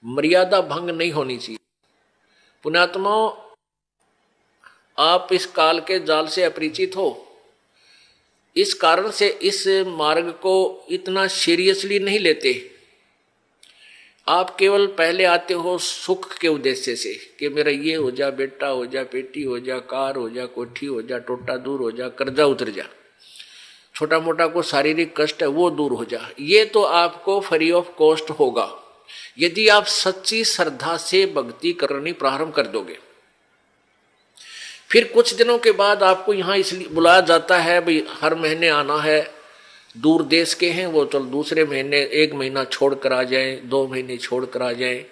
मर्यादा भंग नहीं होनी चाहिए। पुण्यात्माओं, आप इस काल के जाल से अपरिचित हो, इस कारण से इस मार्ग को इतना सीरियसली नहीं लेते। आप केवल पहले आते हो सुख के उद्देश्य से कि मेरा ये हो जा, बेटा हो जा, बेटी हो जा, कार हो जा, कोठी हो जा, टोटा दूर हो जा, कर्जा उतर जा, छोटा मोटा को शारीरिक कष्ट है वो दूर हो जा। ये तो आपको फ्री ऑफ कॉस्ट होगा यदि आप सच्ची श्रद्धा से भक्ति करनी प्रारंभ कर दोगे। फिर कुछ दिनों के बाद आपको यहाँ इसलिए बुलाया जाता है, भाई हर महीने आना है, दूर देश के हैं वो चल दूसरे महीने 1 महीना छोड़ कर आ जाए, 2 महीने छोड़ कर आ जाए।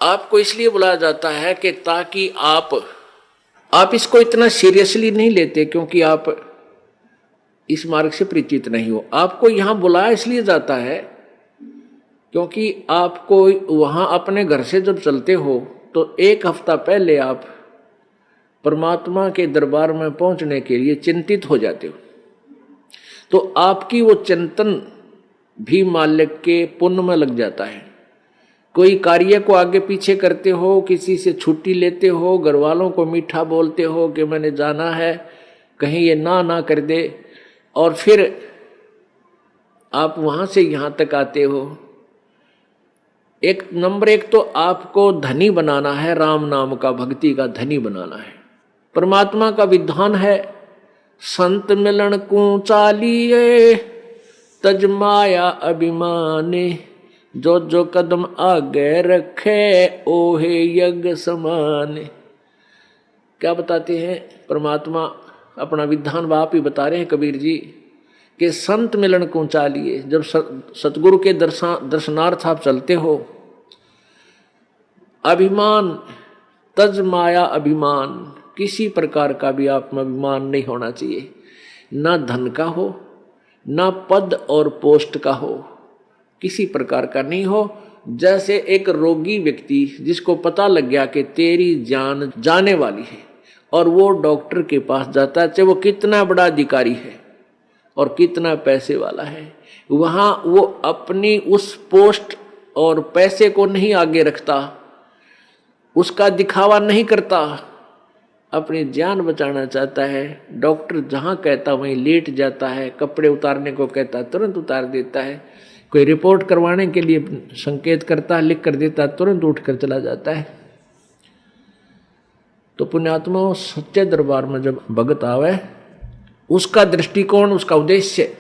आपको इसलिए बुलाया जाता है कि ताकि आप इसको इतना सीरियसली नहीं लेते, क्योंकि आप इस मार्ग से परिचित नहीं हो। आपको यहाँ बुलाया इसलिए जाता है क्योंकि आपको वहाँ अपने घर से जब चलते हो तो 1 हफ्ता पहले आप परमात्मा के दरबार में पहुँचने के लिए चिंतित हो जाते हो। तो आपकी वो चिंतन भी मालिक के पुण्य में लग जाता है। कोई कार्य को आगे पीछे करते हो, किसी से छुट्टी लेते हो, घर वालों को मीठा बोलते हो कि मैंने जाना है, कहीं ये ना कर दे, और फिर आप वहाँ से यहाँ तक आते हो। नंबर 1 तो आपको धनी बनाना है, राम नाम का, भक्ति का धनी बनाना है। परमात्मा का विधान है, संत मिलन को चालिए तज माया अभिमाने, जो जो कदम आगे रखे ओहे यज्ञ समाने। क्या बताते हैं परमात्मा? अपना विधान बाप ही बता रहे हैं कबीर जी कि संत मिलन को चालिए। जब सतगुरु के दर्शनार्थ आप चलते हो, अभिमान तज माया अभिमान, किसी प्रकार का भी आप में अभिमान नहीं होना चाहिए, ना धन का हो, ना पद और पोस्ट का हो, किसी प्रकार का नहीं हो। जैसे एक रोगी व्यक्ति जिसको पता लग गया कि तेरी जान जाने वाली है और वो डॉक्टर के पास जाता है, चाहे वो कितना बड़ा अधिकारी है और कितना पैसे वाला है, वहाँ वो अपनी उस पोस्ट और पैसे को नहीं आगे रखता, उसका दिखावा नहीं करता, अपनी जान बचाना चाहता है। डॉक्टर जहाँ कहता वहीं लेट जाता है, कपड़े उतारने को कहता तुरंत उतार देता है, कोई रिपोर्ट करवाने के लिए संकेत करता है, लिख कर देता, तुरंत उठ कर चला जाता है। तो पुण्यात्मा, सच्चे दरबार में जब भगत आवे, उसका दृष्टिकोण, उसका उद्देश्य,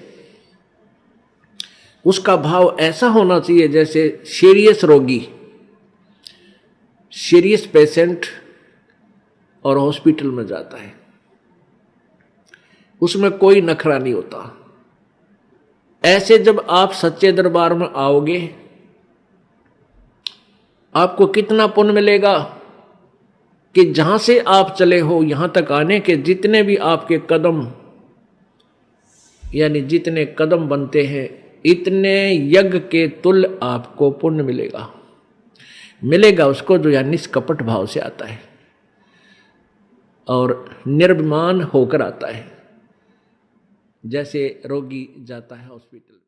उसका भाव ऐसा होना चाहिए जैसे सीरियस रोगी, सीरियस पेशेंट और हॉस्पिटल में जाता है, उसमें कोई नखरा नहीं होता। ऐसे जब आप सच्चे दरबार में आओगे, आपको कितना पुण्य मिलेगा कि जहां से आप चले हो यहां तक आने के जितने भी आपके कदम, यानी जितने कदम बनते हैं, इतने यज्ञ के तुल्य आपको पुण्य मिलेगा उसको जो या निष्कपट भाव से आता है और निर्भिमान होकर आता है, जैसे रोगी जाता है हॉस्पिटल।